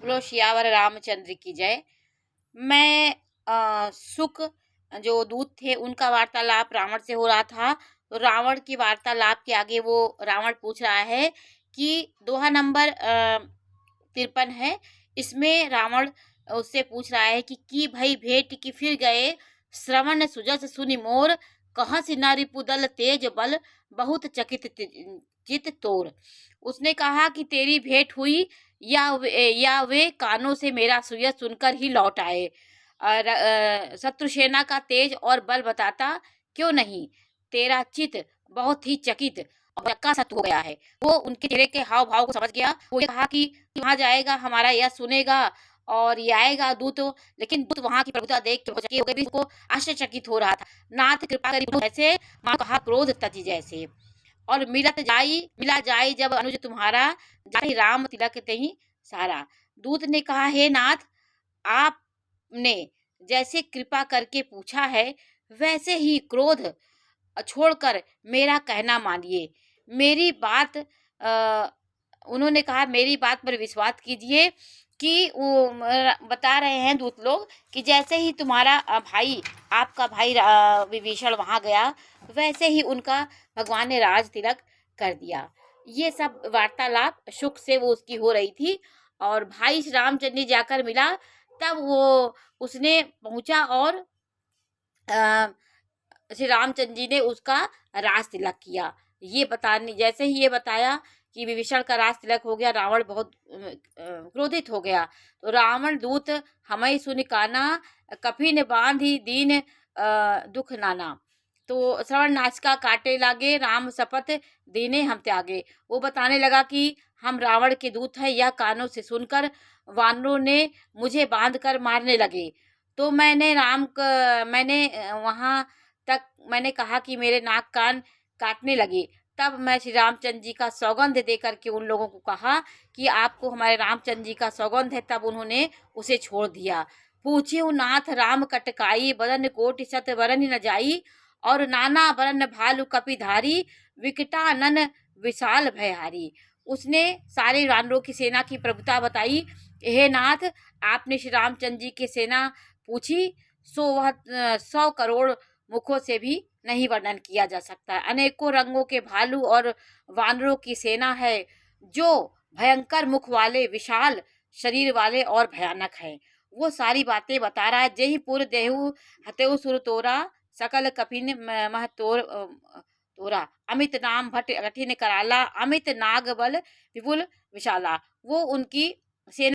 बोलो सियावर रामचंद्र की जय। मैं सुक जो दूत थे उनका वार्तालाप रावण से हो रहा था। तो रावण की वार्तालाप के आगे वो रावण पूछ रहा है कि दोहा नंबर 53 है। इसमें रावण उससे पूछ रहा है कि भई भेंट की फिर गए, श्रवण सुजस सुनि मोर, कहाँ से नारी पुदल तेज बल, बहुत चकित चित तोर। उसने कहा कि तेरी भेंट हुई या वे कानों से मेरा सुयस सुनकर ही लौट आए। शत्रु सेना का तेज और बल बताता क्यों नहीं, तेरा चित बहुत ही चकित और चक्का सा हो गया है। वो उनके चेहरे के हाव भाव को समझ गया। वो ये कहा कि वहां जाएगा, हमारा यह सुनेगा और ये आएगा दूत। लेकिन दूत वहां की प्रभुता देख के चकित हो गए, भी उसको आश्चर्यचकित हो रहा था। नाथ कृपा करी ऐसे, मां कहा क्रोध तजी जैसे। और मिला जाई जब अनुज तुम्हारा, जाहि राम तिलक तही सारा। दूत ने कहा, हे नाथ, आपने जैसे कृपा करके पूछा है वैसे ही क्रोध छोड़कर मेरा कहना मानिए। मेरी बात उन्होंने कहा, मेरी बात पर विश्वास कीजिए कि वो बता रहे हैं दूत लोग कि जैसे ही तुम्हारा भाई, आपका भाई विभीषण वहां गया, वैसे ही उनका भगवान ने राज तिलक कर दिया। ये सब वार्तालाप सुख से वो उसकी हो रही थी। और भाई श्री रामचंद्र जी जाकर मिला, तब वो उसने पहुंचा और श्री रामचंद्र जी ने उसका राज तिलक किया। ये बताने, जैसे ही ये बताया कि विभीषण का राज तिलक हो गया, रावण बहुत क्रोधित हो गया। तो रावण दूत हमें सुनि काना, कफिन बांधी दीन दुख नाना। तो श्रवण नासिका काटे लागे, राम शपथ दीने हम त्यागे। वो बताने लगा कि हम रावण के दूत हैं, यह कानों से सुनकर वानरों ने मुझे बांध कर मारने लगे। तो मैंने वहां तक मैंने कहा कि मेरे नाक कान काटने लगे। तब मैं श्री रामचंद्र जी का सौगंध दे करके उन लोगों को कहा कि आपको हमारे रामचंद्र जी का सौगंध है। तब उन्होंने उसे छोड़ दिया। पूछियो नाथ राम कटकाई, बदन कोटि सत वरन न जाई, और नाना वरन भालु कपिधारी, विकटानन विशाल भयहारी। उसने सारे वानरों की सेना की प्रभुता बताई। हे नाथ, आपने श्री रामचंद्र जी की सेना पूछी, वह 100 करोड़ मुखों से भी नहीं वर्णन किया जा सकता। अनेकों रंगों के भालू और वानरों की सेना है, जो भयंकर मुख वाले, विशाल शरीर वाले और भयानक है। वो सारी बातें बता रहा है। जेहि पुर देहु हतेउ सुर तोरा, सकल कपिन मह तोरा, अमित नाम भट कठिन कराला, अमित नाग बल विपुल विशाला। वो उनकी सेना